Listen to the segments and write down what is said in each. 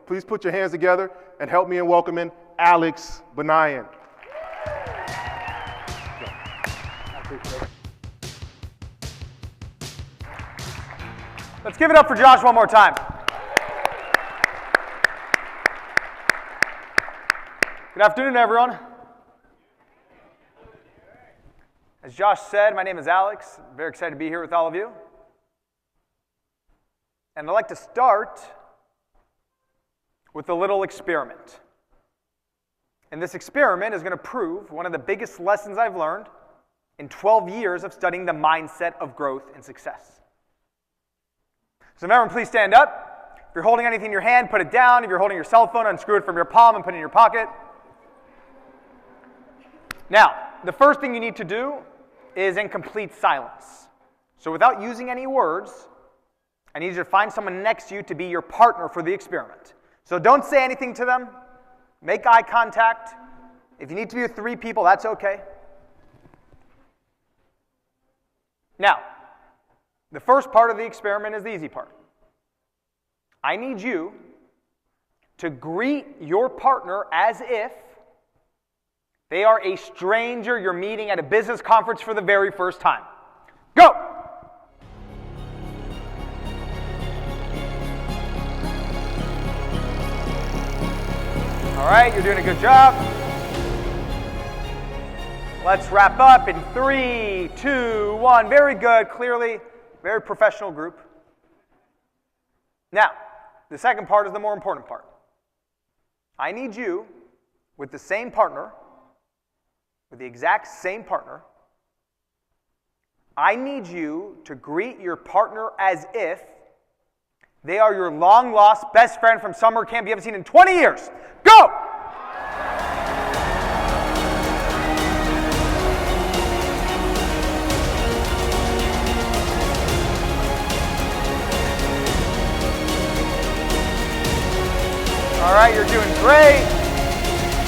please put your hands together and help me in welcoming Alex Banayan. Let's give it up for Josh one more time. Good afternoon, everyone. As Josh said, my name is Alex. I'm very excited to be here with all of you. And I'd like to start with a little experiment. And this experiment is going to prove one of the biggest lessons I've learned in 12 years of studying the mindset of growth and success. So everyone, please stand up. If you're holding anything in your hand, put it down. If you're holding your cell phone, unscrew it from your palm and put it in your pocket. Now, the first thing you need to do is in complete silence. So without using any words, I need you to find someone next to you to be your partner for the experiment. So don't say anything to them. Make eye contact. If you need to be with 3 people, that's okay. Now, the first part of the experiment is the easy part. I need you to greet your partner as if they are a stranger you're meeting at a business conference for the very first time. Go! All right, you're doing a good job. Let's wrap up in 3, 2, 1. Very good. Clearly, very professional group. Now, the second part is the more important part. I need you, with the same partner, with the exact same partner, I need you to greet your partner as if they are your long-lost best friend from summer camp you haven't seen in 20 years. Go! All right, you're doing great.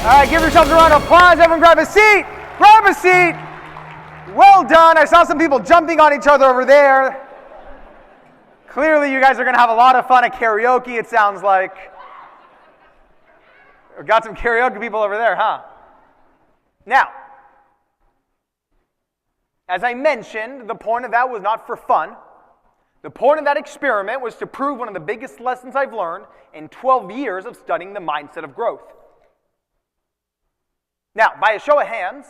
All right, give yourselves a round of applause. Everyone grab a seat. Grab a seat. Well done. I saw some people jumping on each other over there. Clearly, you guys are going to have a lot of fun at karaoke, it sounds like. We've got some karaoke people over there, huh? Now, as I mentioned, the point of that was not for fun. The point of that experiment was to prove one of the biggest lessons I've learned in 12 years of studying the mindset of growth. Now, by a show of hands,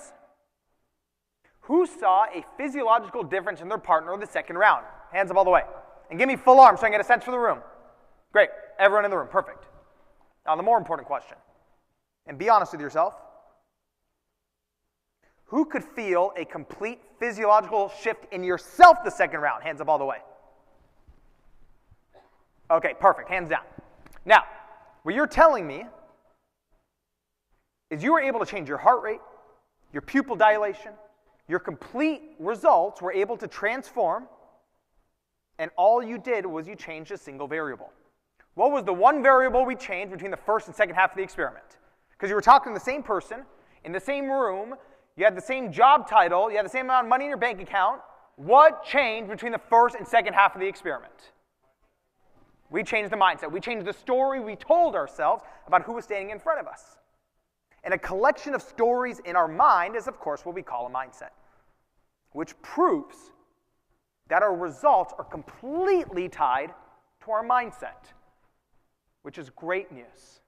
who saw a physiological difference in their partner in the second round? Hands up all the way. And give me full arms so I can get a sense for the room. Great. Everyone in the room. Perfect. Now, the more important question, and be honest with yourself, who could feel a complete physiological shift in yourself the second round? Hands up all the way. Okay, perfect. Hands down. Now, what you're telling me is you were able to change your heart rate, your pupil dilation, your complete results were able to transform, and all you did was you changed a single variable. What was the one variable we changed between the first and second half of the experiment? Because you were talking to the same person, in the same room, you had the same job title, you had the same amount of money in your bank account. What changed between the first and second half of the experiment? We changed the mindset. We changed the story we told ourselves about who was standing in front of us. And a collection of stories in our mind is, of course, what we call a mindset, which proves that our results are completely tied to our mindset, which is great news.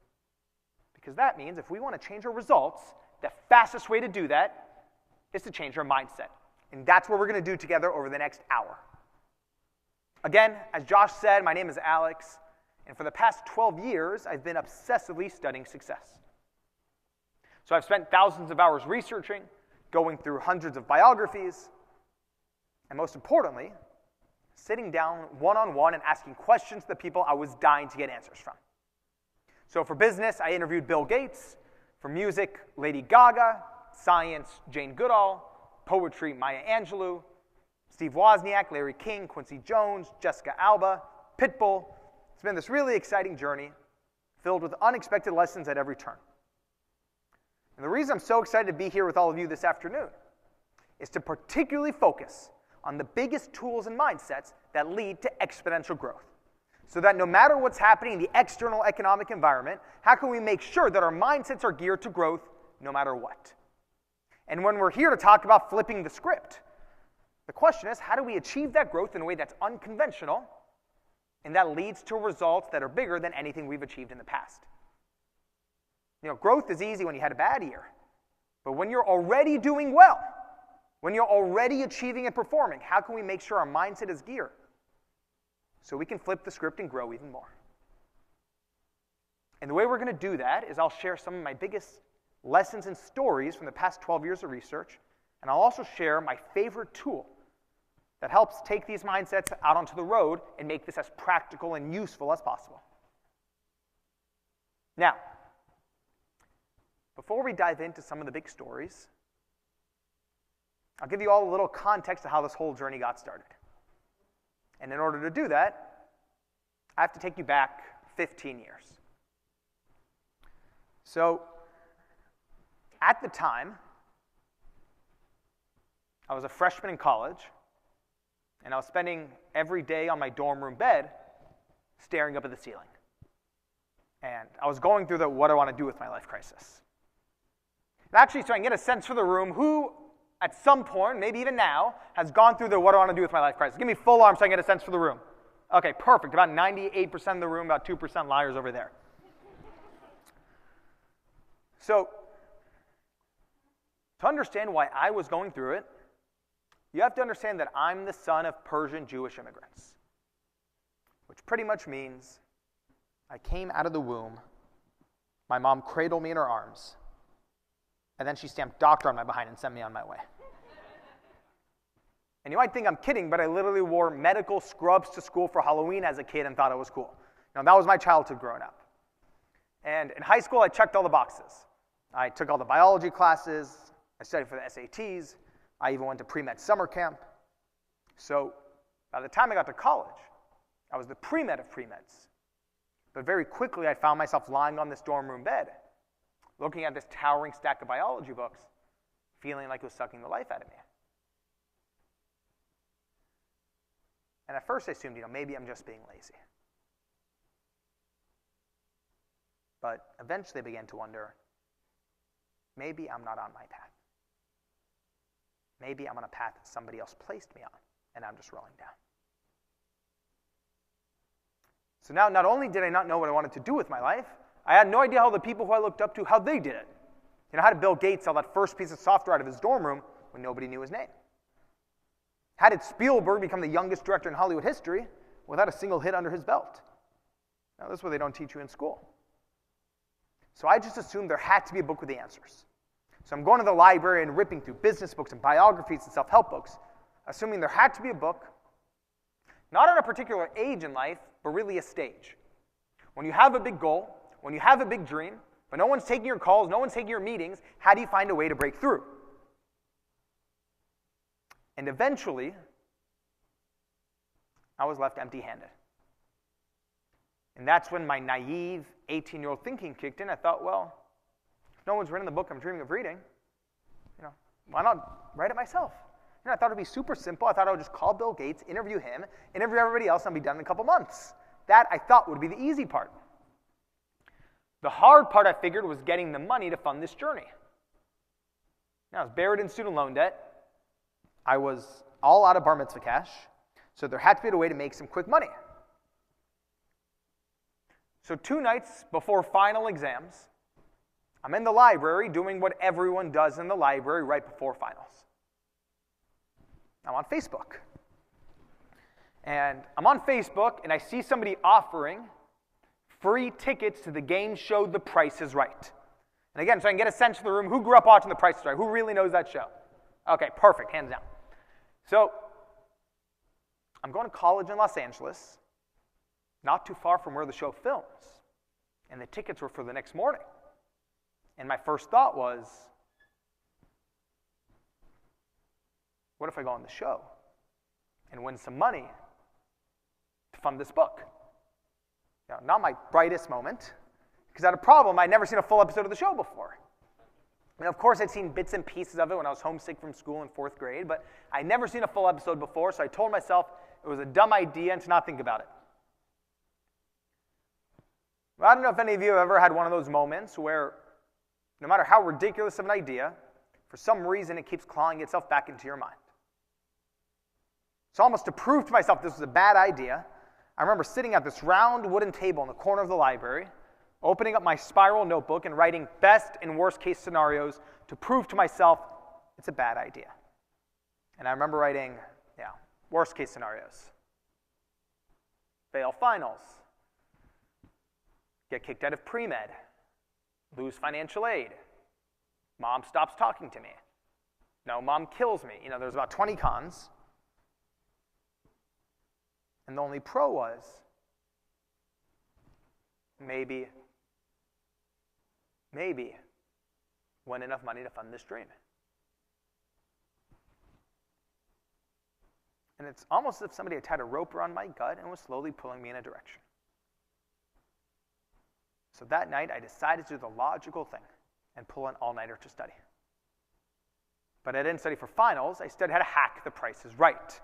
Because that means if we want to change our results, the fastest way to do that is to change our mindset. And that's what we're going to do together over the next hour. Again, as Josh said, my name is Alex, and for the past 12 years, I've been obsessively studying success. So I've spent thousands of hours researching, going through hundreds of biographies, and most importantly, sitting down one-on-one and asking questions to the people I was dying to get answers from. So for business, I interviewed Bill Gates. For music, Lady Gaga. Science, Jane Goodall. Poetry, Maya Angelou. Steve Wozniak, Larry King, Quincy Jones, Jessica Alba, Pitbull. It's been this really exciting journey filled with unexpected lessons at every turn. And the reason I'm so excited to be here with all of you this afternoon is to particularly focus on the biggest tools and mindsets that lead to exponential growth. So that no matter what's happening in the external economic environment, how can we make sure that our mindsets are geared to growth no matter what? And when we're here to talk about flipping the script, the question is, how do we achieve that growth in a way that's unconventional and that leads to results that are bigger than anything we've achieved in the past? Growth is easy when you had a bad year. But when you're already doing well, when you're already achieving and performing, how can we make sure our mindset is geared so we can flip the script and grow even more? And the way we're going to do that is I'll share some of my biggest lessons and stories from the past 12 years of research, and I'll also share my favorite tool that helps take these mindsets out onto the road and make this as practical and useful as possible. Now, before we dive into some of the big stories, I'll give you all a little context of how this whole journey got started. And in order to do that, I have to take you back 15 years. So, at the time, I was a freshman in college, and I was spending every day on my dorm room bed staring up at the ceiling. And I was going through the what I want to do with my life crisis. And actually, so I can get a sense for the room, who at some point, maybe even now, has gone through the what do I want to do with my life crisis? Give me full arm so I can get a sense for the room. Okay, perfect. About 98% of the room, about 2% liars over there. So, to understand why I was going through it, you have to understand that I'm the son of Persian Jewish immigrants, which pretty much means I came out of the womb, my mom cradled me in her arms, and then she stamped doctor on my behind and sent me on my way. And you might think I'm kidding, but I literally wore medical scrubs to school for Halloween as a kid and thought it was cool. That was my childhood growing up. And in high school, I checked all the boxes. I took all the biology classes. I studied for the SATs. I even went to pre-med summer camp. So by the time I got to college, I was the pre-med of pre-meds. But very quickly, I found myself lying on this dorm room bed, looking at this towering stack of biology books, feeling like it was sucking the life out of me. And at first I assumed, maybe I'm just being lazy. But eventually I began to wonder, maybe I'm not on my path. Maybe I'm on a path that somebody else placed me on, and I'm just rolling down. So now, not only did I not know what I wanted to do with my life, I had no idea how the people who I looked up to, how they did it. How did Bill Gates sell that first piece of software out of his dorm room when nobody knew his name? How did Spielberg become the youngest director in Hollywood history without a single hit under his belt? Now, this is what they don't teach you in school. So I just assumed there had to be a book with the answers. So I'm going to the library and ripping through business books and biographies and self-help books, assuming there had to be a book, not on a particular age in life, but really a stage. When you have a big goal, when you have a big dream, but no one's taking your calls, no one's taking your meetings, how do you find a way to break through? And eventually, I was left empty-handed. And that's when my naive 18-year-old thinking kicked in. I thought, well, if no one's written the book I'm dreaming of reading, why not write it myself? I thought it'd be super simple. I thought I would just call Bill Gates, interview him, interview everybody else, and be done in a couple months. That, I thought, would be the easy part. The hard part, I figured, was getting the money to fund this journey. Now, I was buried in student loan debt. I was all out of bar mitzvah cash, so there had to be a way to make some quick money. So 2 nights before final exams, I'm in the library doing what everyone does in the library right before finals. I'm on Facebook. And I'm on Facebook, and I see somebody offering free tickets to the game show The Price is Right. And again, so I can get a sense of the room, who grew up watching The Price is Right? Who really knows that show? Okay, perfect, hands down. So I'm going to college in Los Angeles, not too far from where the show films. And the tickets were for the next morning. And my first thought was, what if I go on the show and win some money to fund this book? Not my brightest moment, because I had a problem. I'd never seen a full episode of the show before. And of course, I'd seen bits and pieces of it when I was homesick from school in 4th grade, but I'd never seen a full episode before, so I told myself it was a dumb idea and to not think about it. I don't know if any of you have ever had one of those moments where no matter how ridiculous of an idea, for some reason it keeps clawing itself back into your mind. So almost to prove to myself this was a bad idea, I remember sitting at this round wooden table in the corner of the library, opening up my spiral notebook and writing best and worst case scenarios to prove to myself it's a bad idea. And I remember writing, worst case scenarios. Fail finals. Get kicked out of pre-med. Lose financial aid. Mom stops talking to me. No, mom kills me. There's about 20 cons. And the only pro was maybe win enough money to fund this dream. And it's almost as if somebody had tied a rope around my gut and was slowly pulling me in a direction. So that night, I decided to do the logical thing and pull an all-nighter to study. But I didn't study for finals. I studied how to hack the Price is Right.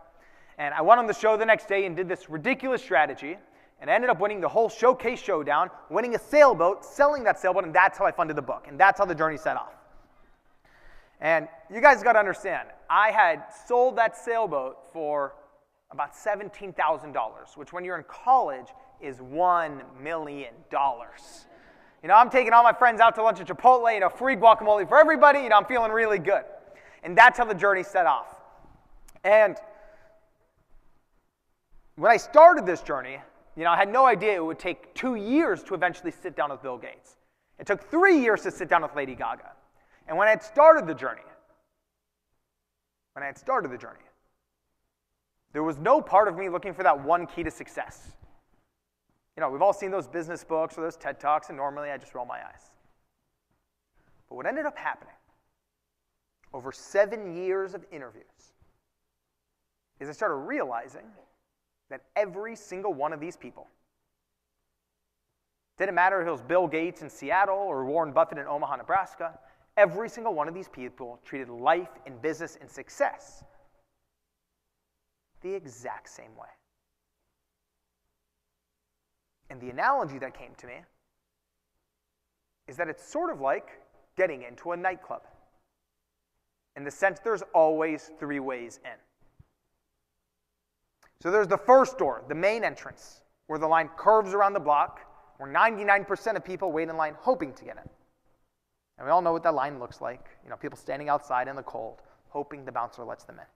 And I went on the show the next day and did this ridiculous strategy, and I ended up winning the whole showcase showdown, winning a sailboat, selling that sailboat, and that's how I funded the book. And that's how the journey set off. And you guys got to understand, I had sold that sailboat for about $17,000, which when you're in college is $1 million. I'm taking all my friends out to lunch at Chipotle, free guacamole for everybody, I'm feeling really good. And that's how the journey set off. And when I started this journey, I had no idea it would take 2 years to eventually sit down with Bill Gates. It took 3 years to sit down with Lady Gaga. And when I had started the journey, there was no part of me looking for that one key to success. We've all seen those business books or those TED Talks, and normally I just roll my eyes. But what ended up happening over 7 years of interviews is I started realizing that every single one of these people, didn't matter if it was Bill Gates in Seattle or Warren Buffett in Omaha, Nebraska, every single one of these people treated life and business and success the exact same way. And the analogy that came to me is that it's sort of like getting into a nightclub. In the sense there's always 3 ways in. So there's the first door, the main entrance, where the line curves around the block, where 99% of people wait in line hoping to get in. And we all know what that line looks like. People standing outside in the cold, hoping the bouncer lets them in.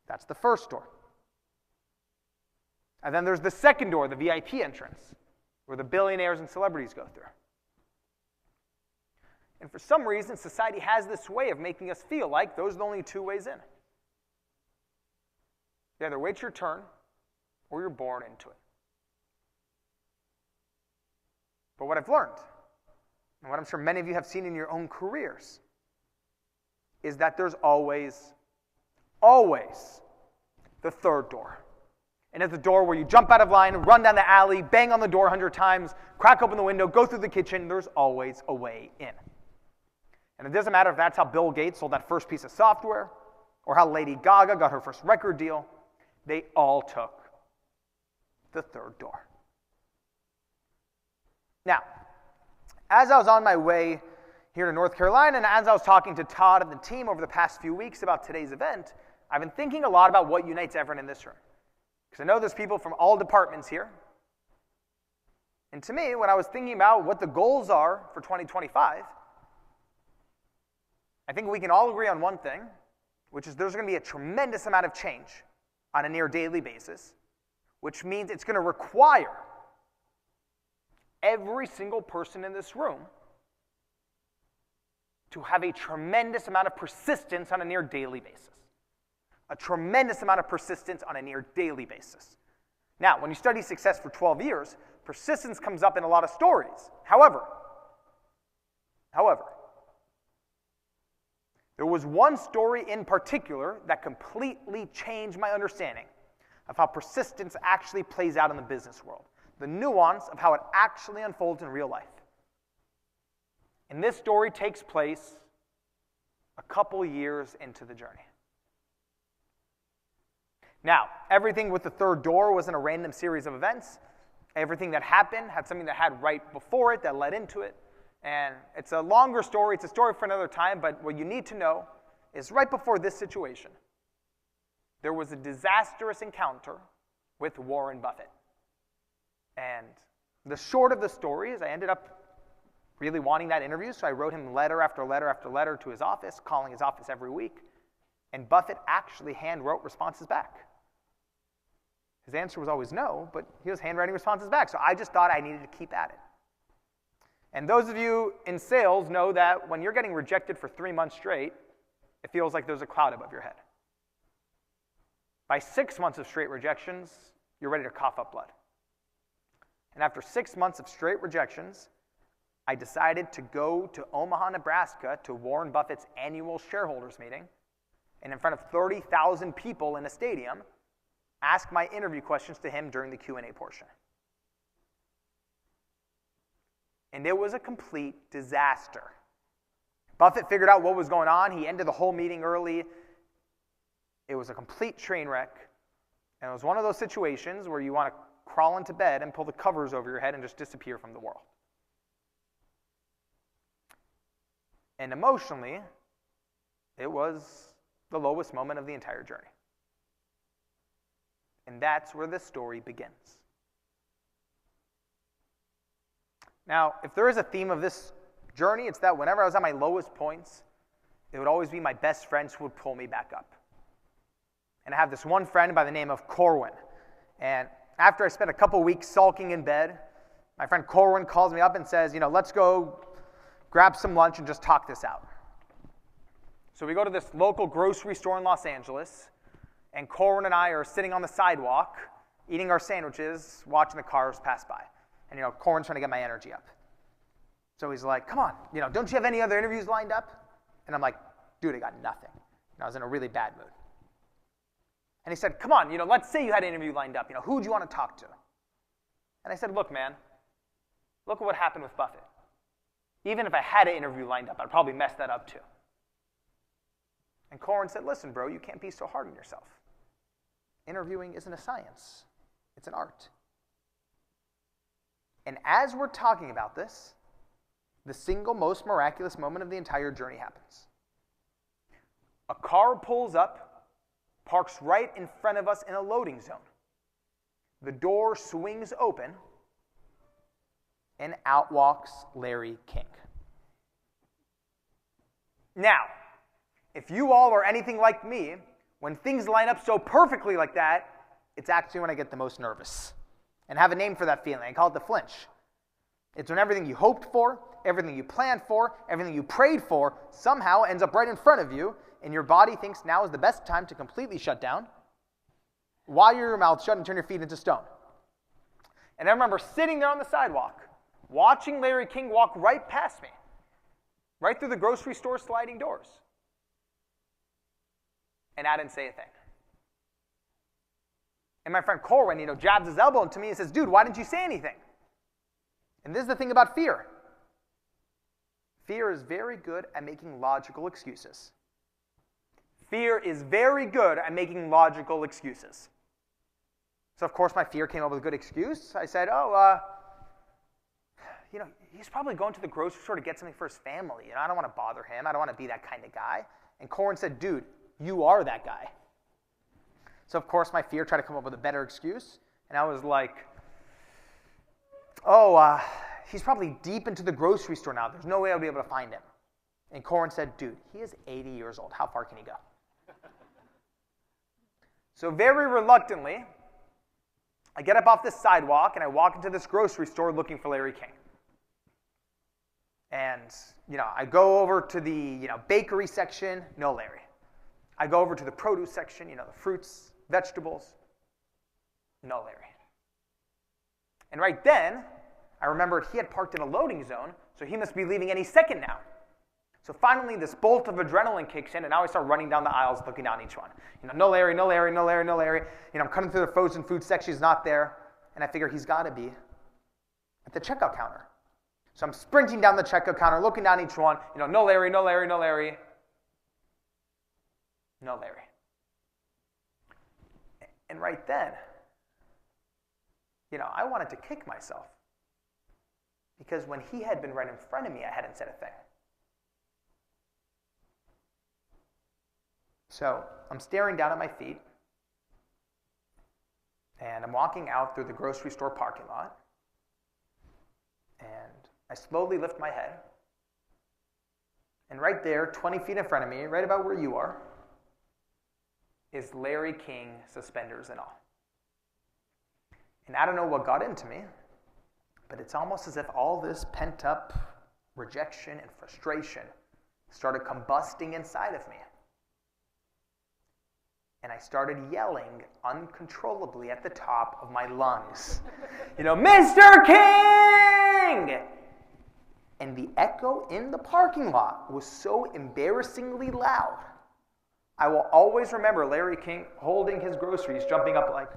That's the first door. And then there's the second door, the VIP entrance, where the billionaires and celebrities go through. And for some reason, society has this way of making us feel like those are the only 2 ways in. You either wait your turn, or you're born into it. But what I've learned, and what I'm sure many of you have seen in your own careers, is that there's always the third door. And it's the door where you jump out of line, run down the alley, bang on the door 100 times, crack open the window, go through the kitchen. There's always a way in. And it doesn't matter if that's how Bill Gates sold that first piece of software, or how Lady Gaga got her first record deal. They all took the third door. Now, as I was on my way here to North Carolina, and as I was talking to Todd and the team over the past few weeks about today's event, I've been thinking a lot about what unites everyone in this room. Because I know there's people from all departments here. And to me, when I was thinking about what the goals are for 2025, I think we can all agree on one thing, which is there's going to be a tremendous amount of change on a near daily basis, which means it's going to require every single person in this room to have a tremendous amount of persistence on a near daily basis. A tremendous amount of persistence on a near daily basis. Now, when you study success for 12 years, persistence comes up in a lot of stories. However, there was one story in particular that completely changed my understanding of how persistence actually plays out in the business world. The nuance of how it actually unfolds in real life. And this story takes place a couple years into the journey. Now, everything with the third door wasn't a random series of events. Everything that happened had something that had right before it that led into it. And it's a longer story. It's a story for another time, but what you need to know is right before this situation, there was a disastrous encounter with Warren Buffett. And the short of the story is I ended up really wanting that interview, so I wrote him letter after letter after letter to his office, calling his office every week. And Buffett actually hand-wrote responses back. His answer was always no, but he was handwriting responses back. So I just thought I needed to keep at it. And those of you in sales know that when you're getting rejected for 3 months straight, it feels like there's a cloud above your head. By 6 months of straight rejections, you're ready to cough up blood. And after 6 months of straight rejections, I decided to go to Omaha, Nebraska to Warren Buffett's annual shareholders meeting, and in front of 30,000 people in a stadium, ask my interview questions to him during the Q&A portion. And it was a complete disaster. Buffett figured out what was going on. He ended the whole meeting early. It was a complete train wreck. And it was one of those situations where you want to crawl into bed and pull the covers over your head and just disappear from the world. And emotionally, it was the lowest moment of the entire journey. And that's where this story begins. Now, if there is a theme of this journey, it's that whenever I was at my lowest points, it would always be my best friends who would pull me back up. And I have this one friend by the name of Corwin. And after I spent a couple weeks sulking in bed, my friend Corwin calls me up and says, let's go grab some lunch and just talk this out. So we go to this local grocery store in Los Angeles, and Corwin and I are sitting on the sidewalk, eating our sandwiches, watching the cars pass by. And, Corwin's trying to get my energy up. So he's like, come on, don't you have any other interviews lined up? And I'm like, dude, I got nothing. And I was in a really bad mood. And he said, come on, let's say you had an interview lined up. Who would you want to talk to? And I said, look, man, look at what happened with Buffett. Even if I had an interview lined up, I'd probably mess that up too. And Corwin said, listen, bro, you can't be so hard on yourself. Interviewing isn't a science. It's an art. And as we're talking about this, the single most miraculous moment of the entire journey happens. A car pulls up, parks right in front of us in a loading zone. The door swings open, and out walks Larry King. Now, if you all are anything like me, when things line up so perfectly like that, it's actually when I get the most nervous. And I have a name for that feeling. I call it the flinch. It's when everything you hoped for, everything you planned for, everything you prayed for somehow ends up right in front of you, and your body thinks now is the best time to completely shut down, while your mouth shut and turn your feet into stone. And I remember sitting there on the sidewalk, watching Larry King walk right past me, right through the grocery store sliding doors. And I didn't say a thing. And my friend Corwin, jabs his elbow into me and says, dude, why didn't you say anything? And this is the thing about fear. Fear is very good at making logical excuses. Fear is very good at making logical excuses. So, of course, my fear came up with a good excuse. I said, he's probably going to the grocery store to get something for his family. I don't want to bother him. I don't want to be that kind of guy. And Corwin said, dude, you are that guy. So, of course, my fear tried to come up with a better excuse. And I was like, he's probably deep into the grocery store now. There's no way I'll be able to find him. And Corwin said, dude, he is 80 years old. How far can he go? So very reluctantly, I get up off this sidewalk and I walk into this grocery store looking for Larry King. And, I go over to the, bakery section, no Larry. I go over to the produce section, the fruits, vegetables, no Larry. And right then, I remembered he had parked in a loading zone, so he must be leaving any second now. So finally, this bolt of adrenaline kicks in, and now I start running down the aisles, looking down each one. No Larry, no Larry, no Larry, no Larry. I'm cutting through the frozen food section, he's not there. And I figure he's got to be at the checkout counter. So I'm sprinting down the checkout counter, looking down each one. No Larry, no Larry, no Larry. No Larry. And right then, I wanted to kick myself because when he had been right in front of me, I hadn't said a thing. So I'm staring down at my feet, and I'm walking out through the grocery store parking lot, and I slowly lift my head, and right there, 20 feet in front of me, right about where you are, is Larry King, suspenders and all. And I don't know what got into me, but it's almost as if all this pent-up rejection and frustration started combusting inside of me. And I started yelling uncontrollably at the top of my lungs, Mr. King! And the echo in the parking lot was so embarrassingly loud. I will always remember Larry King holding his groceries, jumping up like,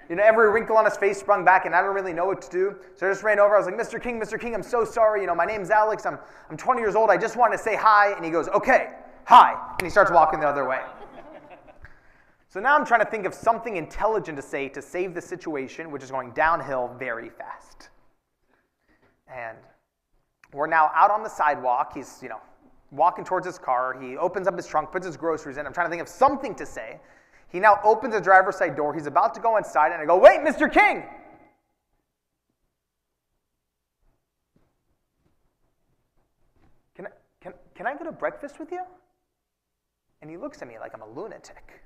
every wrinkle on his face sprung back, and I don't really know what to do. So I just ran over. I was like, Mr. King, I'm so sorry. My name's Alex. I'm 20 years old. I just wanted to say hi. And he goes, okay, hi. And he starts walking the other way. So now I'm trying to think of something intelligent to say to save the situation, which is going downhill very fast. And we're now out on the sidewalk. He's, walking towards his car. He opens up his trunk, puts his groceries in. I'm trying to think of something to say. He now opens the driver's side door. He's about to go inside, and I go, wait, Mr. King! Can I go to breakfast with you? And he looks at me like I'm a lunatic.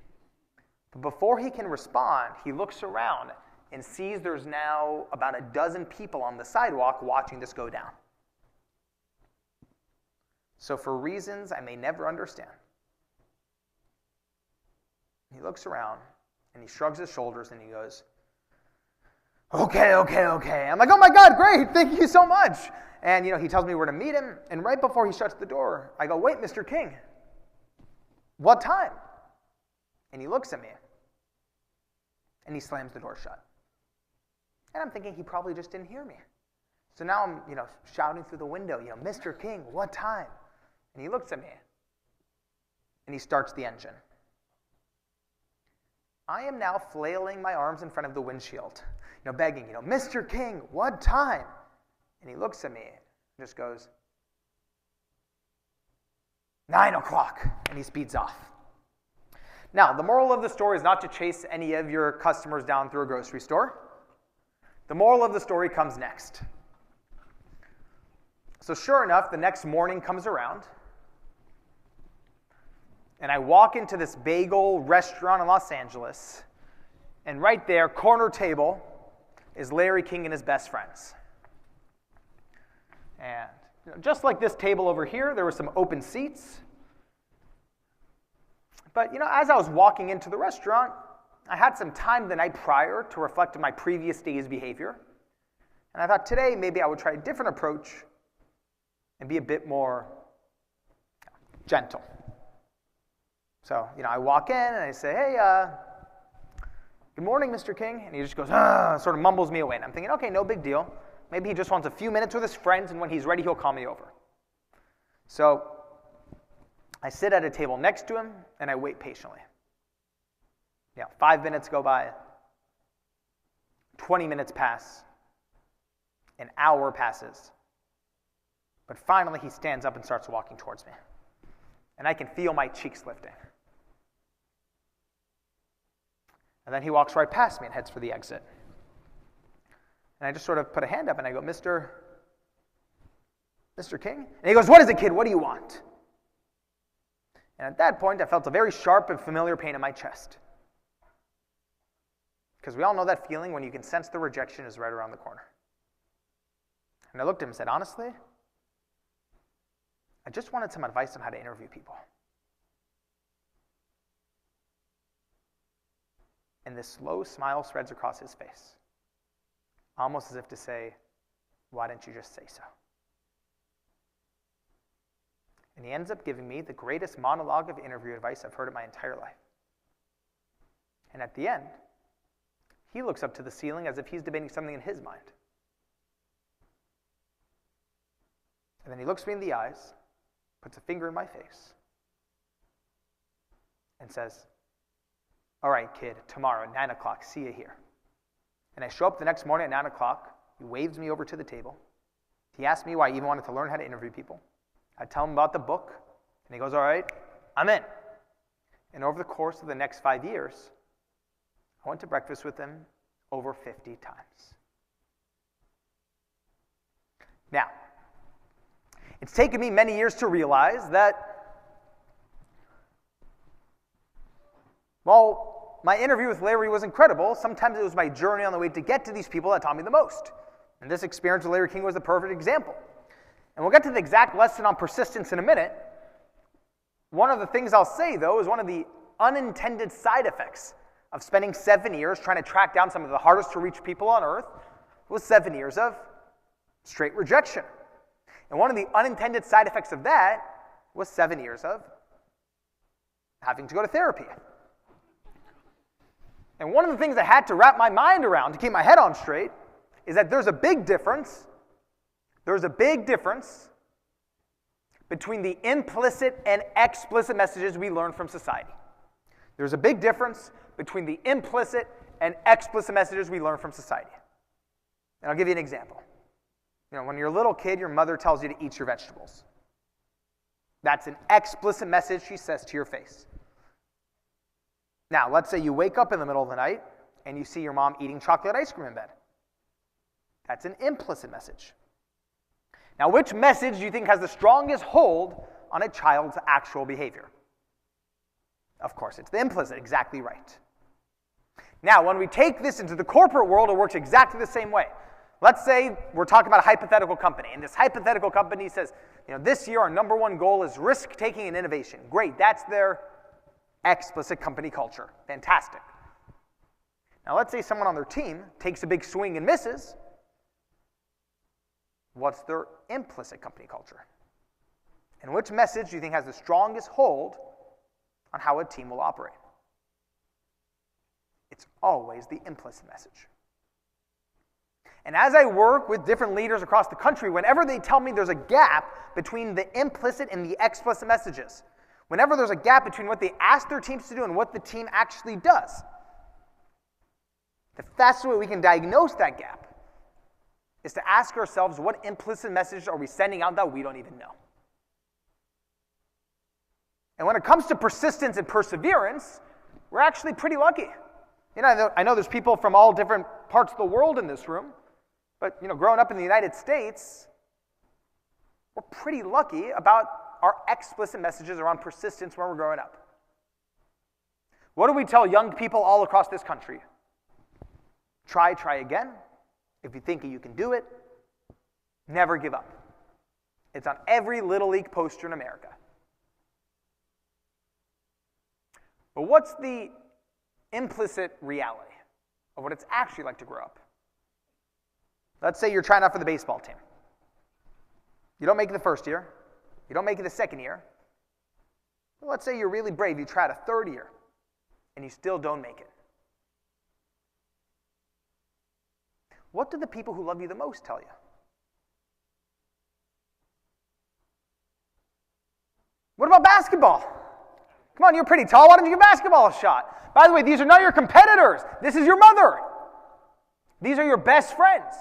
But before he can respond, he looks around and sees there's now about a dozen people on the sidewalk watching this go down. So for reasons I may never understand, he looks around and he shrugs his shoulders and he goes, okay. I'm like, oh my God, great, thank you so much. And he tells me where to meet him, and right before he shuts the door, I go, wait, Mr. King, what time? And he looks at me and he slams the door shut. And I'm thinking he probably just didn't hear me. So now I'm, shouting through the window, Mr. King, what time? And he looks at me and he starts the engine. I am now flailing my arms in front of the windshield, begging, Mr. King, what time? And he looks at me and just goes, 9 o'clock, and he speeds off. Now, the moral of the story is not to chase any of your customers down through a grocery store. The moral of the story comes next. So sure enough, the next morning comes around, and I walk into this bagel restaurant in Los Angeles, and right there, corner table, is Larry King and his best friends. And just like this table over here, there were some open seats. But as I was walking into the restaurant, I had some time the night prior to reflect on my previous day's behavior. And I thought today maybe I would try a different approach and be a bit more gentle. So, I walk in and I say, hey, good morning, Mr. King. And he just goes, sort of mumbles me away. And I'm thinking, okay, no big deal. Maybe he just wants a few minutes with his friends, and when he's ready, he'll call me over. So I sit at a table next to him, and I wait patiently. 5 minutes go by. 20 minutes pass. An hour passes. But finally, he stands up and starts walking towards me. And I can feel my cheeks lifting. And then he walks right past me and heads for the exit. And I just sort of put a hand up and I go, Mr. King? And he goes, what is it, kid? What do you want? And at that point, I felt a very sharp and familiar pain in my chest. Because we all know that feeling when you can sense the rejection is right around the corner. And I looked at him and said, honestly, I just wanted some advice on how to interview people. And this slow smile spreads across his face, almost as if to say, why didn't you just say so? And he ends up giving me the greatest monologue of interview advice I've heard in my entire life. And at the end, he looks up to the ceiling as if he's debating something in his mind. And then he looks me in the eyes, puts a finger in my face, and says, all right, kid, tomorrow, 9 o'clock, see you here. And I show up the next morning at 9 o'clock. He waves me over to the table. He asked me why I even wanted to learn how to interview people. I tell him about the book, and he goes, all right, I'm in. And over the course of the next 5 years, I went to breakfast with him over 50 times. Now, it's taken me many years to realize that, while my interview with Larry was incredible, sometimes it was my journey on the way to get to these people that taught me the most. And this experience with Larry King was the perfect example. And we'll get to the exact lesson on persistence in a minute. One of the things I'll say, though, is one of the unintended side effects of spending 7 years trying to track down some of the hardest to reach people on earth was 7 years of straight rejection. And one of the unintended side effects of that was 7 years of having to go to therapy. And one of the things I had to wrap my mind around to keep my head on straight is that there's a big difference. There's a big difference between the implicit and explicit messages we learn from society. There's a big difference between the implicit and explicit messages we learn from society. And I'll give you an example. When you're a little kid, your mother tells you to eat your vegetables. That's an explicit message she says to your face. Now, let's say you wake up in the middle of the night and you see your mom eating chocolate ice cream in bed. That's an implicit message. Now, which message do you think has the strongest hold on a child's actual behavior? Of course, it's the implicit, exactly right. Now, when we take this into the corporate world, it works exactly the same way. Let's say we're talking about a hypothetical company, and this hypothetical company says, this year our number one goal is risk-taking and innovation. Great, that's their explicit company culture. Fantastic. Now, let's say someone on their team takes a big swing and misses. What's their implicit company culture? And which message do you think has the strongest hold on how a team will operate? It's always the implicit message. And as I work with different leaders across the country, whenever they tell me there's a gap between the implicit and the explicit messages, whenever there's a gap between what they ask their teams to do and what the team actually does, the fastest way we can diagnose that gap is to ask ourselves, what implicit message are we sending out that we don't even know? And when it comes to persistence and perseverance, we're actually pretty lucky. I know there's people from all different parts of the world in this room, but growing up in the United States, we're pretty lucky about our explicit messages around persistence when we're growing up. What do we tell young people all across this country? Try again. If you think you can do it, never give up. It's on every Little League poster in America. But what's the implicit reality of what it's actually like to grow up? Let's say you're trying out for the baseball team. You don't make it the first year. You don't make it the second year. Well, let's say you're really brave. You try it a third year, and you still don't make it. What do the people who love you the most tell you? What about basketball? Come on, you're pretty tall. Why don't you give basketball a shot? By the way, these are not your competitors. This is your mother. These are your best friends.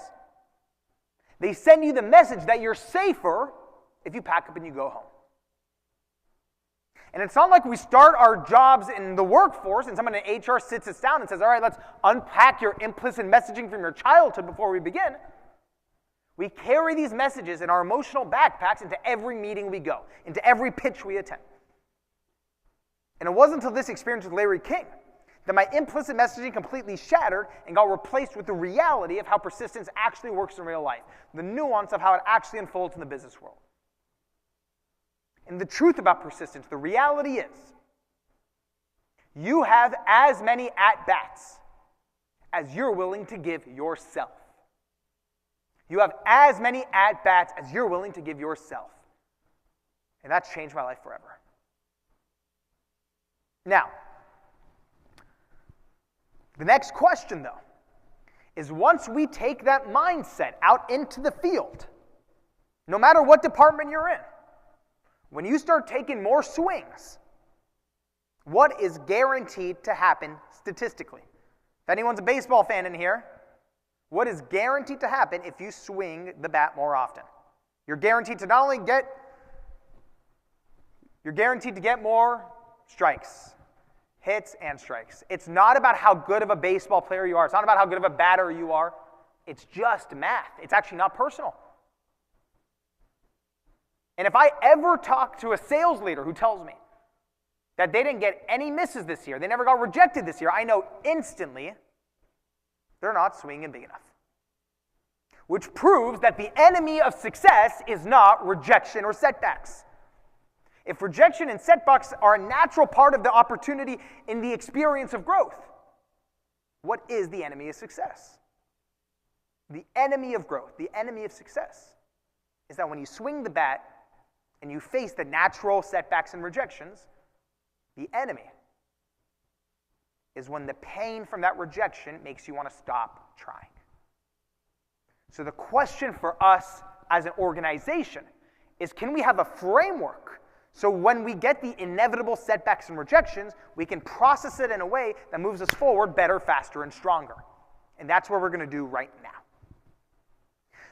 They send you the message that you're safer if you pack up and you go home. And it's not like we start our jobs in the workforce and someone in HR sits us down and says, all right, let's unpack your implicit messaging from your childhood before we begin. We carry these messages in our emotional backpacks into every meeting we go, into every pitch we attend. And it wasn't until this experience with Larry King that my implicit messaging completely shattered and got replaced with the reality of how persistence actually works in real life, the nuance of how it actually unfolds in the business world. And the truth about persistence, the reality is, you have as many at-bats as you're willing to give yourself. You have as many at-bats as you're willing to give yourself. And that's changed my life forever. Now, the next question, though, is once we take that mindset out into the field, no matter what department you're in, when you start taking more swings, what is guaranteed to happen statistically? If anyone's a baseball fan in here, What is guaranteed to happen if you swing the bat more often? You're guaranteed to not only get, you're guaranteed to get more strikes, hits and strikes. It's not about how good of a baseball player you are. It's not about how good of a batter you are. It's just math. It's actually not personal. And if I ever talk to a sales leader who tells me that they didn't get any misses this year, they never got rejected this year, I know instantly they're not swinging big enough. Which proves that the enemy of success is not rejection or setbacks. If rejection and setbacks are a natural part of the opportunity in the experience of growth, what is the enemy of success? The enemy of growth, the enemy of success, is that when you swing the bat and you face the natural setbacks and rejections, the enemy is when the pain from that rejection makes you want to stop trying. So the question for us as an organization is, can we have a framework so when we get the inevitable setbacks and rejections, we can process it in a way that moves us forward better, faster, and stronger? And that's what we're going to do right now.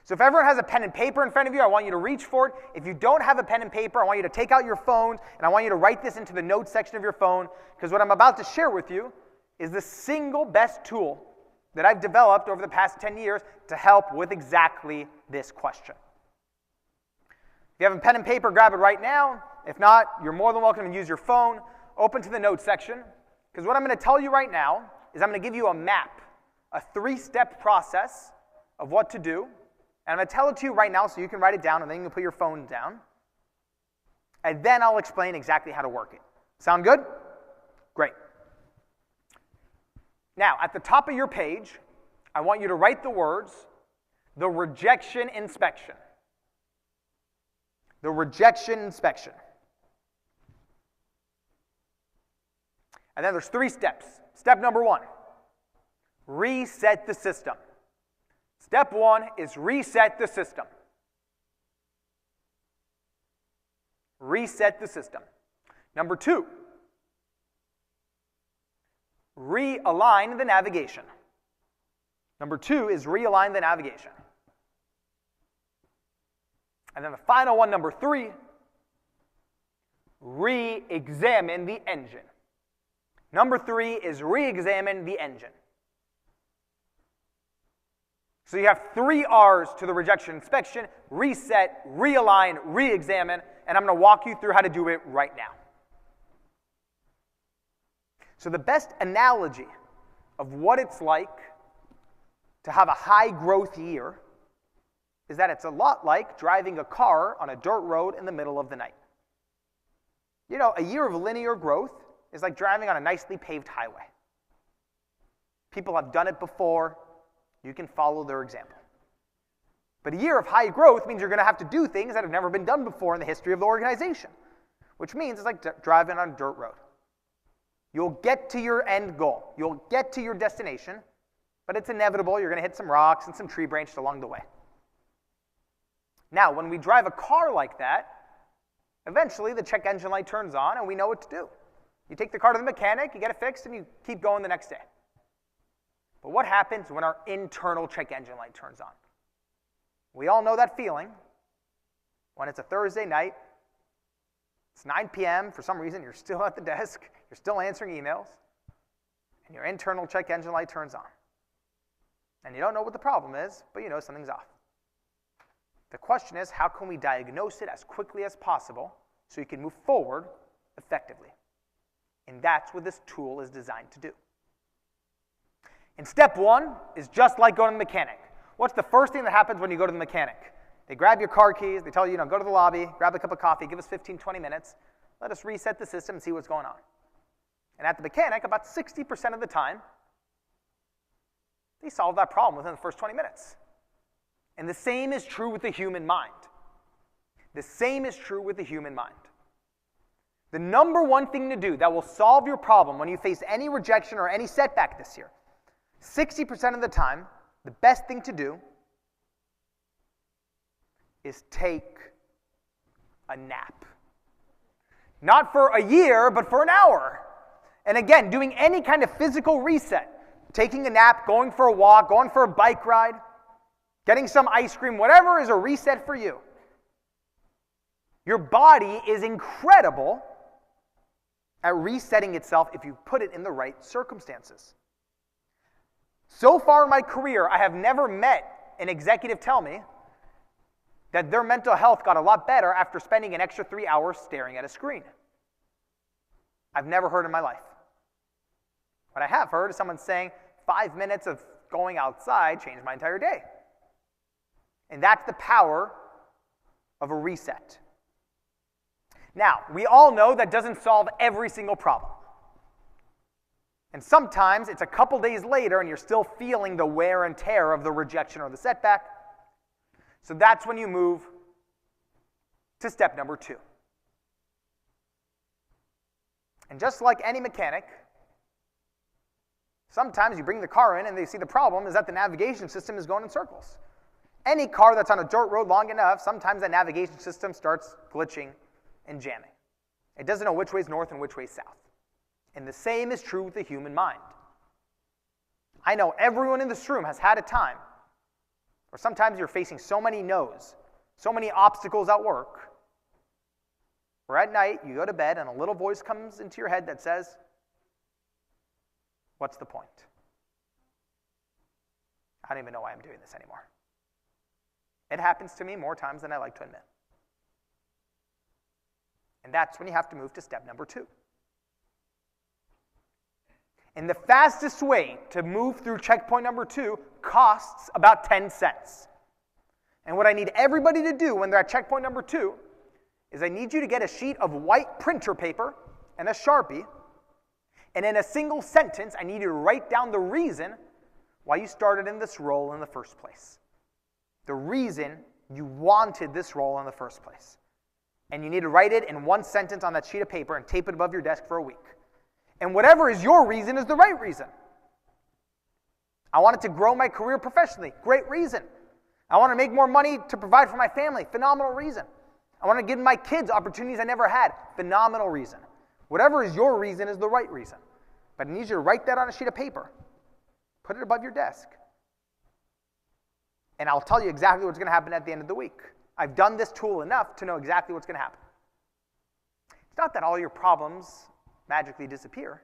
So if everyone has a pen and paper in front of you, I want you to reach for it. If you don't have a pen and paper, I want you to take out your phone, and I want you to write this into the notes section of your phone, because what I'm about to share with you is the single best tool that I've developed over the past 10 years to help with exactly this question. If you have a pen and paper, grab it right now. If not, you're more than welcome to use your phone. Open to the notes section, because what I'm going to tell you right now is I'm going to give you a map, a 3-step process of what to do. And I'm going to tell it to you right now so you can write it down, and then you can put your phone down. And then I'll explain exactly how to work it. Sound good? Great. Now, at the top of your page, I want you to write the words, the rejection inspection. The rejection inspection. And then there's 3 steps. Step number 1, reset the system. Step 1 is reset the system. Reset the system. Number 2, realign the navigation. Number 2 is realign the navigation. And then the final one, number 3, re-examine the engine. Number 3 is re-examine the engine. So you have 3 R's to the rejection inspection: reset, realign, re-examine, and I'm going to walk you through how to do it right now. So the best analogy of what it's like to have a high growth year is that it's a lot like driving a car on a dirt road in the middle of the night. You know, a year of linear growth is like driving on a nicely paved highway. People have done it before. You can follow their example. But a year of high growth means you're going to have to do things that have never been done before in the history of the organization, which means it's like driving on a dirt road. You'll get to your end goal. You'll get to your destination, but it's inevitable. You're going to hit some rocks and some tree branches along the way. Now, when we drive a car like that, eventually the check engine light turns on and we know what to do. You take the car to the mechanic, you get it fixed, and you keep going the next day. But what happens when our internal check engine light turns on? We all know that feeling when it's a Thursday night, it's 9 p.m., for some reason you're still at the desk, you're still answering emails, and your internal check engine light turns on. And you don't know what the problem is, but you know something's off. The question is, how can we diagnose it as quickly as possible so you can move forward effectively? And that's what this tool is designed to do. And step 1 is just like going to the mechanic. What's the first thing that happens when you go to the mechanic? They grab your car keys, they tell you, go to the lobby, grab a cup of coffee, give us 15, 20 minutes, let us reset the system and see what's going on. And at the mechanic, about 60% of the time, they solve that problem within the first 20 minutes. And the same is true with the human mind. The same is true with the human mind. The number one thing to do that will solve your problem when you face any rejection or any setback this year, 60% of the time, the best thing to do is take a nap. Not for a year, but for an hour. And again, doing any kind of physical reset, taking a nap, going for a walk, going for a bike ride, getting some ice cream, whatever is a reset for you. Your body is incredible at resetting itself if you put it in the right circumstances. So far in my career, I have never met an executive tell me that their mental health got a lot better after spending an extra 3 hours staring at a screen. I've never heard in my life. What I have heard is someone saying 5 minutes of going outside changed my entire day. And that's the power of a reset. Now, we all know that doesn't solve every single problem. And sometimes it's a couple days later and you're still feeling the wear and tear of the rejection or the setback. So that's when you move to step number 2. And just like any mechanic, sometimes you bring the car in and they see the problem is that the navigation system is going in circles. Any car that's on a dirt road long enough, sometimes that navigation system starts glitching and jamming. It doesn't know which way is north and which way is south. And the same is true with the human mind. I know everyone in this room has had a time where sometimes you're facing so many no's, so many obstacles at work, where at night you go to bed and a little voice comes into your head that says, what's the point? I don't even know why I'm doing this anymore. It happens to me more times than I like to admit. And that's when you have to move to step number 2. And the fastest way to move through checkpoint number 2 costs about 10 cents. And what I need everybody to do when they're at checkpoint number 2 is I need you to get a sheet of white printer paper and a Sharpie, and in a single sentence, I need you to write down the reason why you started in this role in the first place. The reason you wanted this role in the first place. And you need to write it in one sentence on that sheet of paper and tape it above your desk for a week. And whatever is your reason is the right reason. I wanted to grow my career professionally. Great reason. I want to make more money to provide for my family. Phenomenal reason. I want to give my kids opportunities I never had. Phenomenal reason. Whatever is your reason is the right reason. But I need you to write that on a sheet of paper. Put it above your desk. And I'll tell you exactly what's going to happen at the end of the week. I've done this tool enough to know exactly what's going to happen. It's not that all your problems magically disappear.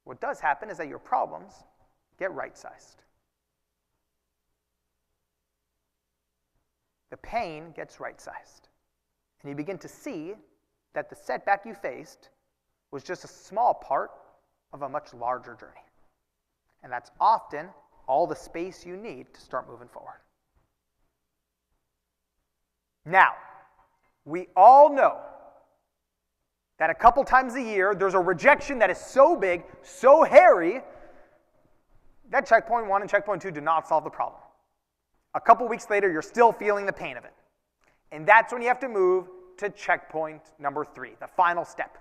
What does happen is that your problems get right-sized. The pain gets right-sized. And you begin to see that the setback you faced was just a small part of a much larger journey. And that's often all the space you need to start moving forward. Now, we all know that a couple times a year, there's a rejection that is so big, so hairy, that checkpoint 1 and checkpoint 2 do not solve the problem. A couple weeks later, you're still feeling the pain of it. And that's when you have to move to checkpoint number 3, the final step.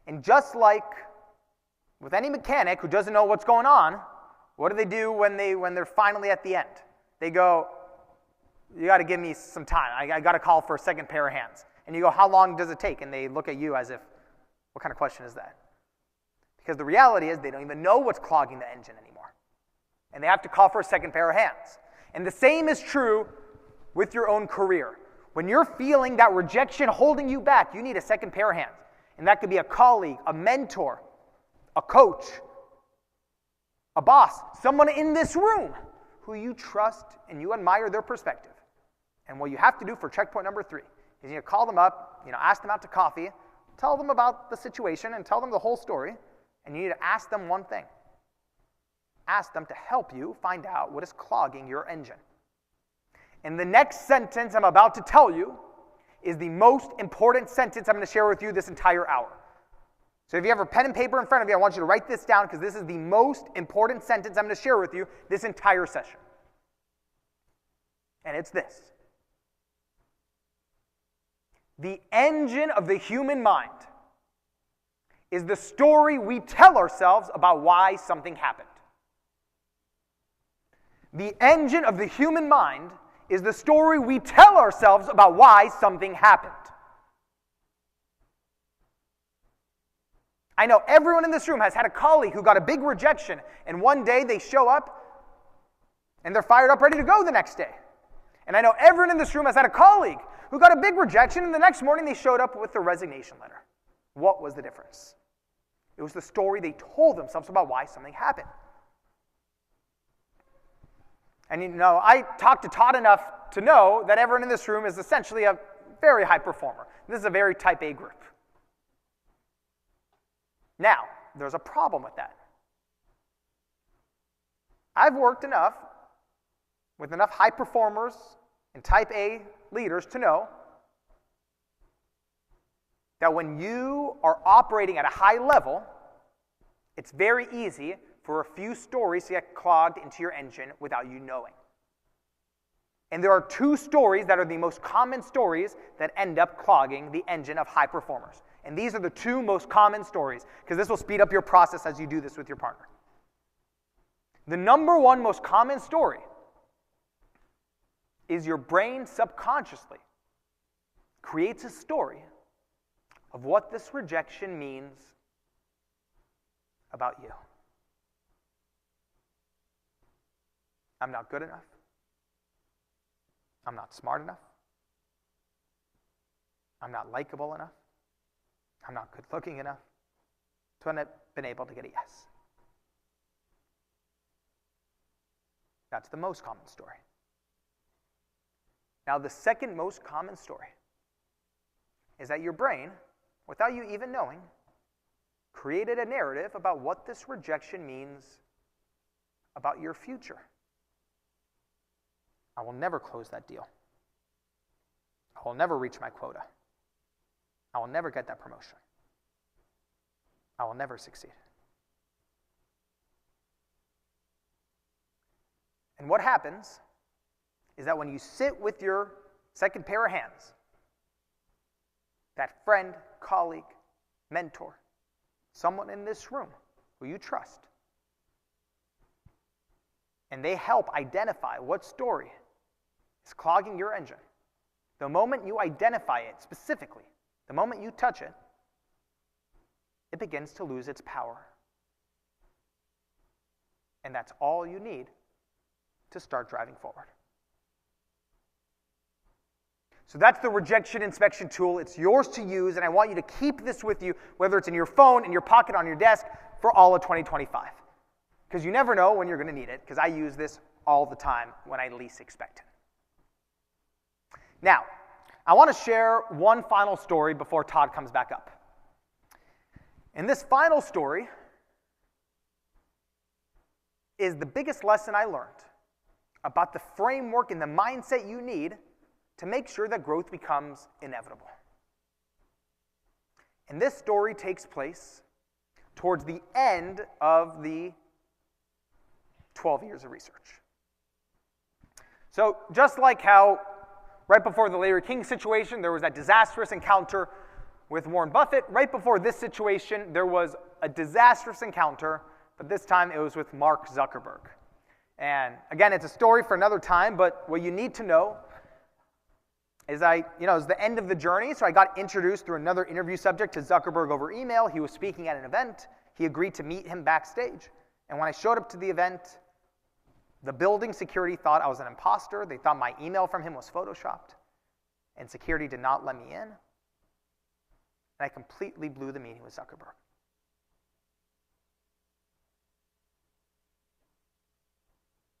And just like with any mechanic who doesn't know what's going on, what do they do when they're finally at the end? They go, you got to give me some time. I got to call for a second pair of hands. And you go, how long does it take? And they look at you as if, what kind of question is that? Because the reality is they don't even know what's clogging the engine anymore. And they have to call for a second pair of hands. And the same is true with your own career. When you're feeling that rejection holding you back, you need a second pair of hands. And that could be a colleague, a mentor, a coach, a boss, someone in this room who you trust and you admire their perspective. And what you have to do for checkpoint number 3 is you call them up, ask them out to coffee, tell them about the situation and tell them the whole story, and you need to ask them one thing. Ask them to help you find out what is clogging your engine. And the next sentence I'm about to tell you is the most important sentence I'm going to share with you this entire hour. So if you have a pen and paper in front of you, I want you to write this down because this is the most important sentence I'm going to share with you this entire session. And it's this. The engine of the human mind is the story we tell ourselves about why something happened. The engine of the human mind is the story we tell ourselves about why something happened. I know everyone in this room has had a colleague who got a big rejection, and one day they show up, and they're fired up, ready to go the next day. And I know everyone in this room has had a colleague who got a big rejection, and the next morning they showed up with the resignation letter. What was the difference? It was the story they told themselves about why something happened. And I talked to Todd enough to know that everyone in this room is essentially a very high performer. This is a very type A group. Now, there's a problem with that. I've worked enough with enough high performers and type A leaders to know that when you are operating at a high level, it's very easy for a few stories to get clogged into your engine without you knowing. And there are two stories that are the most common stories that end up clogging the engine of high performers. And these are the two most common stories, because this will speed up your process as you do this with your partner. The number one most common story is your brain subconsciously creates a story of what this rejection means about you. I'm not good enough. I'm not smart enough. I'm not likable enough. I'm not good looking enough to have been able to get a yes. That's the most common story. Now, the second most common story is that your brain, without you even knowing, created a narrative about what this rejection means about your future. I will never close that deal. I will never reach my quota. I will never get that promotion. I will never succeed. And what happens is that when you sit with your second pair of hands, that friend, colleague, mentor, someone in this room who you trust, and they help identify what story is clogging your engine, the moment you identify it specifically, the moment you touch it, it begins to lose its power. And that's all you need to start driving forward. So that's the rejection inspection tool. It's yours to use, and I want you to keep this with you, whether it's in your phone, in your pocket, on your desk, for all of 2025. Because you never know when you're going to need it, because I use this all the time when I least expect it. Now, I want to share one final story before Todd comes back up. And this final story is the biggest lesson I learned about the framework and the mindset you need to make sure that growth becomes inevitable. And this story takes place towards the end of the 12 years of research. So just like how right before the Larry King situation, there was that disastrous encounter with Warren Buffett, right before this situation, there was a disastrous encounter, but this time it was with Mark Zuckerberg. And again, it's a story for another time, but what you need to know is it was the end of the journey, so I got introduced through another interview subject to Zuckerberg over email. He was speaking at an event. He agreed to meet him backstage. And when I showed up to the event, the building security thought I was an imposter. They thought my email from him was photoshopped. And security did not let me in. And I completely blew the meeting with Zuckerberg.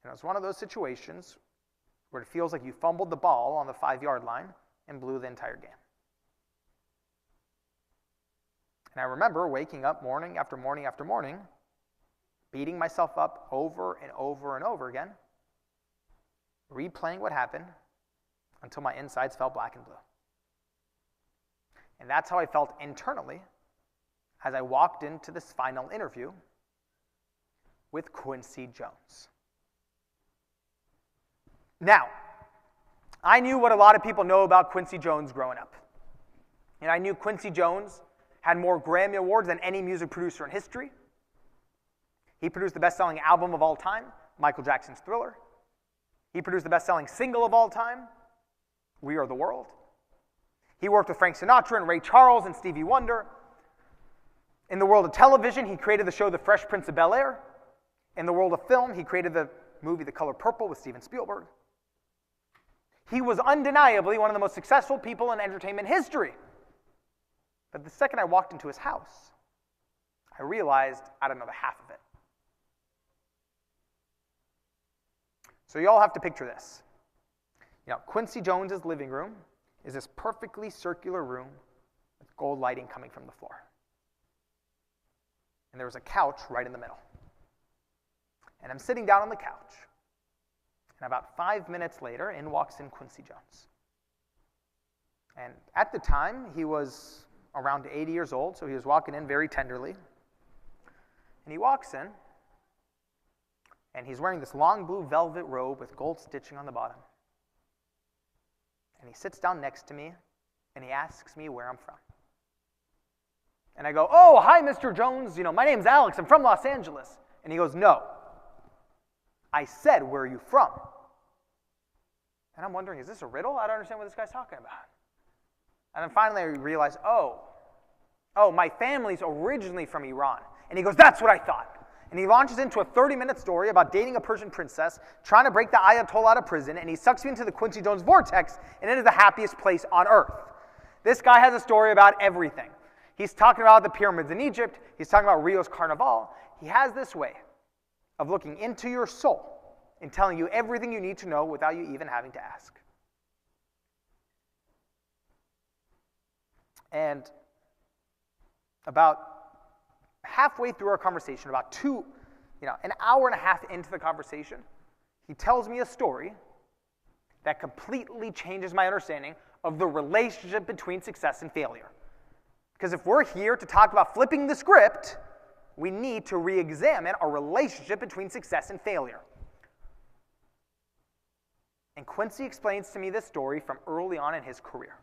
And it was one of those situations where it feels like you fumbled the ball on the 5-yard line and blew the entire game. And I remember waking up morning after morning after morning, beating myself up over and over and over again, replaying what happened until my insides felt black and blue. And that's how I felt internally as I walked into this final interview with Quincy Jones. Now, I knew what a lot of people know about Quincy Jones growing up. And I knew Quincy Jones had more Grammy Awards than any music producer in history. He produced the best-selling album of all time, Michael Jackson's Thriller. He produced the best-selling single of all time, We Are the World. He worked with Frank Sinatra and Ray Charles and Stevie Wonder. In the world of television, he created the show The Fresh Prince of Bel-Air. In the world of film, he created the movie The Color Purple with Steven Spielberg. He was undeniably one of the most successful people in entertainment history. But the second I walked into his house, I realized I don't know the half of it. So you all have to picture this. Quincy Jones's living room is this perfectly circular room with gold lighting coming from the floor. And there was a couch right in the middle. And I'm sitting down on the couch. And about 5 minutes later, in walks in Quincy Jones. And at the time, he was around 80 years old, so he was walking in very tenderly. And he walks in, and he's wearing this long blue velvet robe with gold stitching on the bottom. And he sits down next to me, and he asks me where I'm from. And I go, "Oh, hi, Mr. Jones. My name's Alex. I'm from Los Angeles." And he goes, "No. I said, where are you from?" And I'm wondering, is this a riddle? I don't understand what this guy's talking about. And then finally I realized, oh, my family's originally from Iran. And he goes, "That's what I thought." And he launches into a 30-minute story about dating a Persian princess, trying to break the Ayatollah out of prison, and he sucks me into the Quincy Jones vortex, and it is the happiest place on earth. This guy has a story about everything. He's talking about the pyramids in Egypt. He's talking about Rio's Carnival. He has this way of looking into your soul and telling you everything you need to know without you even having to ask. And about halfway through our conversation, about an hour and a half into the conversation, he tells me a story that completely changes my understanding of the relationship between success and failure. Because if we're here to talk about flipping the script, we need to re-examine our relationship between success and failure. And Quincy explains to me this story from early on in his career.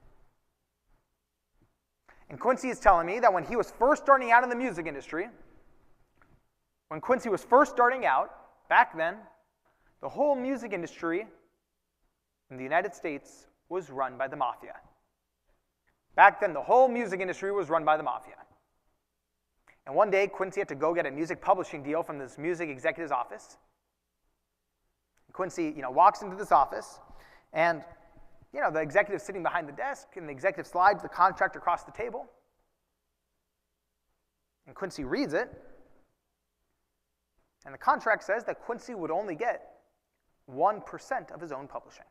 And Quincy is telling me that when he was first starting out in the music industry, back then, the whole music industry in the United States was run by the mafia. Back then, the whole music industry was run by the mafia. And one day, Quincy had to go get a music publishing deal from this music executive's office. Quincy, walks into this office, and the executive's sitting behind the desk, and the executive slides the contract across the table. And Quincy reads it, and the contract says that Quincy would only get 1% of his own publishing.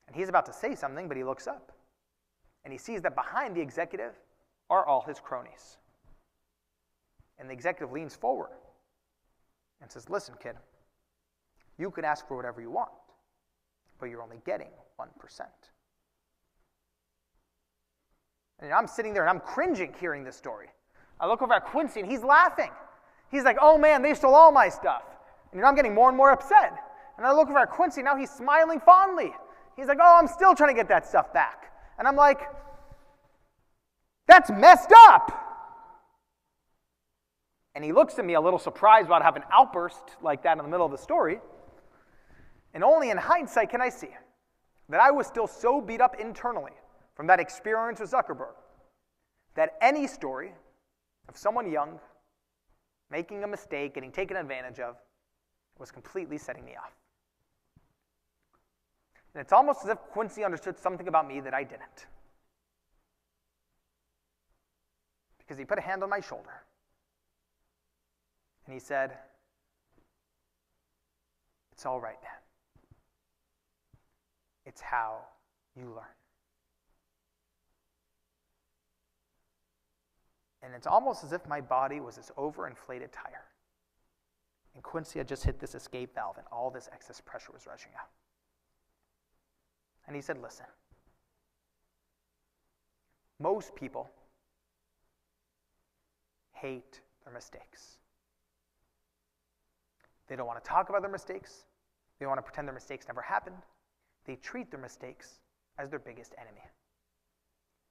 And he's about to say something, but he looks up, and he sees that behind the executive are all his cronies. And the executive leans forward and says, "Listen, kid, you can ask for whatever you want, but you're only getting 1%. And I'm sitting there and I'm cringing hearing this story. I look over at Quincy and he's laughing. He's like, "Oh man, they stole all my stuff." And I'm getting more and more upset. And I look over at Quincy, now he's smiling fondly. He's like, "Oh, I'm still trying to get that stuff back." And I'm like, "That's messed up." And he looks at me a little surprised about having an outburst like that in the middle of the story. And only in hindsight can I see that I was still so beat up internally from that experience with Zuckerberg that any story of someone young making a mistake, getting taken advantage of, was completely setting me off. And it's almost as if Quincy understood something about me that I didn't. Because he put a hand on my shoulder and he said, "It's all right, man. It's how you learn." And it's almost as if my body was this overinflated tire. And Quincy had just hit this escape valve and all this excess pressure was rushing out. And he said, "Listen, most people hate their mistakes. They don't want to talk about their mistakes. They want to pretend their mistakes never happened. They treat their mistakes as their biggest enemy.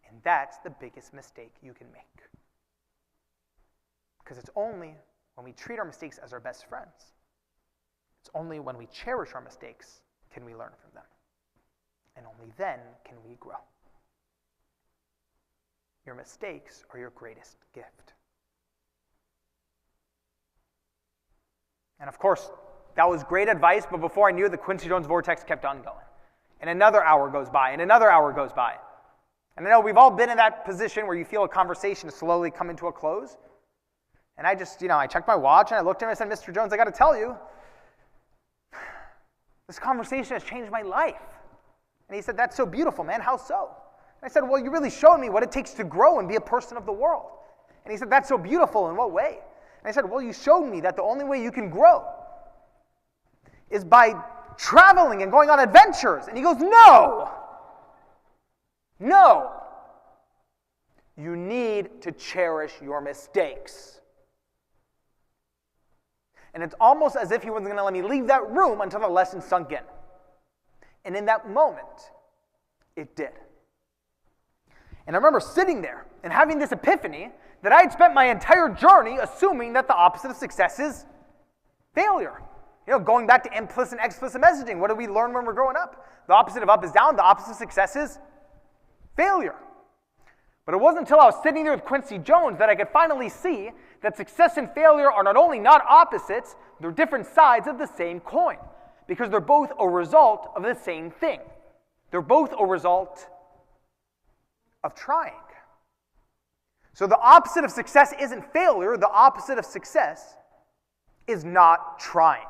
And that's the biggest mistake you can make. Because it's only when we treat our mistakes as our best friends, it's only when we cherish our mistakes can we learn from them. And only then can we grow." Your mistakes are your greatest gift. And of course, that was great advice, but before I knew it, the Quincy Jones vortex kept on going. And another hour goes by, and another hour goes by. And I know we've all been in that position where you feel a conversation slowly coming to a close. And I just, I checked my watch, and I looked at him and I said, Mr. Jones, I got to tell you, this conversation has changed my life. And he said, that's so beautiful, man. How so? And I said, well, you really showed me what it takes to grow and be a person of the world. And he said, that's so beautiful. In what way? And I said, well, you showed me that the only way you can grow is by traveling and going on adventures. And he goes, no. You need to cherish your mistakes. And it's almost as if he wasn't going to let me leave that room until the lesson sunk in. And in that moment, it did. And I remember sitting there and having this epiphany that I had spent my entire journey assuming that the opposite of success is failure. Going back to implicit and explicit messaging, what do we learn when we're growing up? The opposite of up is down, the opposite of success is failure. But it wasn't until I was sitting there with Quincy Jones that I could finally see that success and failure are not only not opposites, they're different sides of the same coin, because they're both a result of the same thing. They're both a result of trying. So the opposite of success isn't failure, the opposite of success is not trying.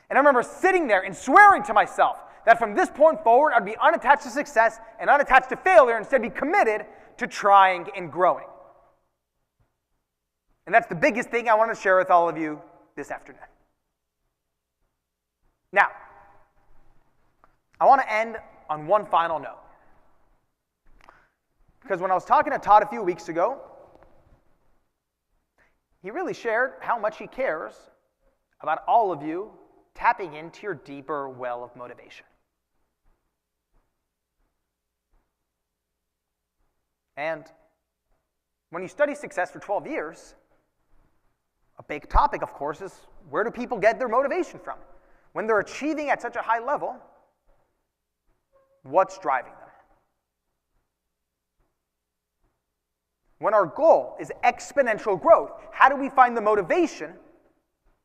And I remember sitting there and swearing to myself that from this point forward, I'd be unattached to success and unattached to failure, instead be committed to trying and growing. And that's the biggest thing I want to share with all of you this afternoon. Now, I want to end on one final note. Because when I was talking to Todd a few weeks ago, he really shared how much he cares about all of you tapping into your deeper well of motivation. And when you study success for 12 years, a big topic, of course, is where do people get their motivation from? When they're achieving at such a high level, what's driving them? When our goal is exponential growth, how do we find the motivation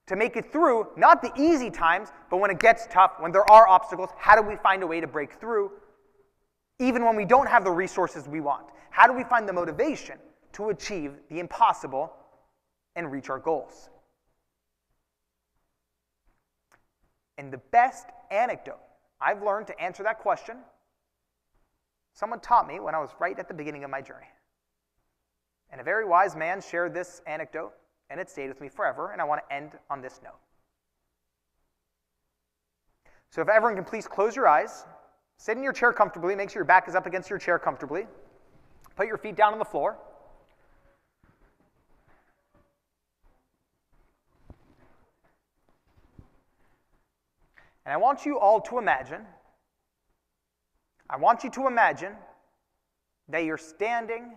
to make it through, not the easy times, but when it gets tough, when there are obstacles, how do we find a way to break through, even when we don't have the resources we want? How do we find the motivation to achieve the impossible and reach our goals? And the best anecdote I've learned to answer that question, someone taught me when I was right at the beginning of my journey. And a very wise man shared this anecdote, and it stayed with me forever, and I want to end on this note. So if everyone can please close your eyes, sit in your chair comfortably, make sure your back is up against your chair comfortably, put your feet down on the floor. And I want you all to imagine, that you're standing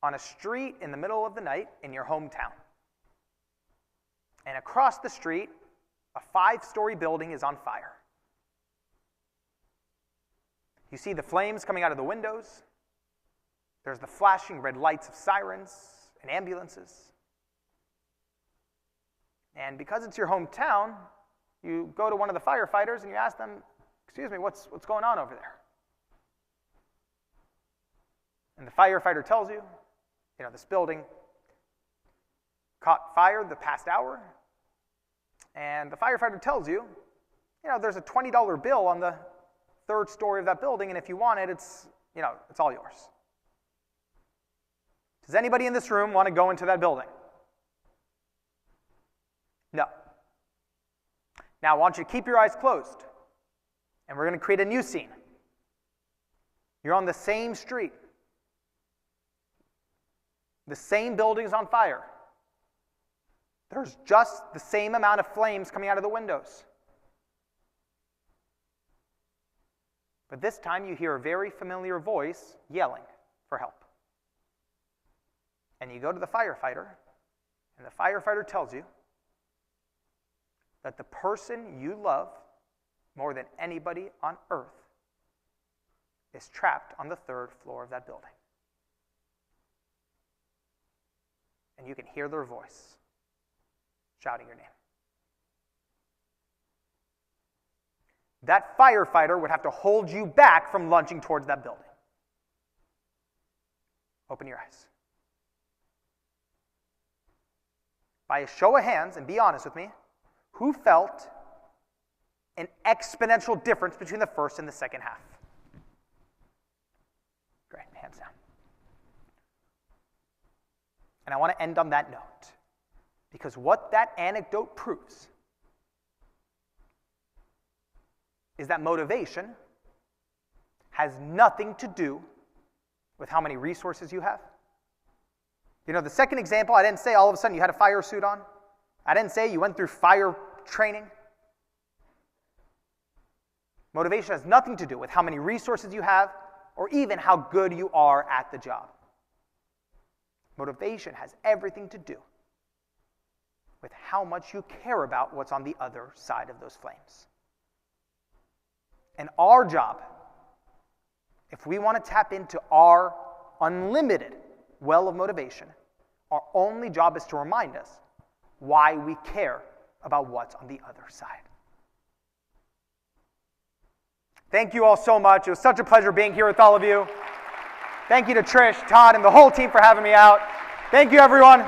on a street in the middle of the night in your hometown. And across the street, a 5-story building is on fire. You see the flames coming out of the windows. There's the flashing red lights of sirens and ambulances. And because it's your hometown, you go to one of the firefighters and you ask them, "Excuse me, what's going on over there?" And the firefighter tells you, this building caught fire the past hour. And the firefighter tells you, there's a $20 bill on the 3rd story of that building, and if you want it, it's all yours. Does anybody in this room want to go into that building? No. Now, I want you to keep your eyes closed, and we're going to create a new scene. You're on the same street. The same building's on fire. There's just the same amount of flames coming out of the windows. But this time you hear a very familiar voice yelling for help. And you go to the firefighter, and the firefighter tells you that the person you love more than anybody on earth is trapped on the 3rd floor of that building. And you can hear their voice shouting your name. That firefighter would have to hold you back from launching towards that building. Open your eyes. By a show of hands, and be honest with me, who felt an exponential difference between the first and the second half? Great, hands down. And I want to end on that note, because what that anecdote proves is that motivation has nothing to do with how many resources you have. You know, the second example, I didn't say all of a sudden you had a fire suit on. I didn't say you went through fire training. Motivation has nothing to do with how many resources you have or even how good you are at the job. Motivation has everything to do with how much you care about what's on the other side of those flames. And our job, if we want to tap into our unlimited well of motivation, our only job is to remind us why we care about what's on the other side. Thank you all so much. It was such a pleasure being here with all of you. Thank you to Trish, Todd, and the whole team for having me out. Thank you, everyone.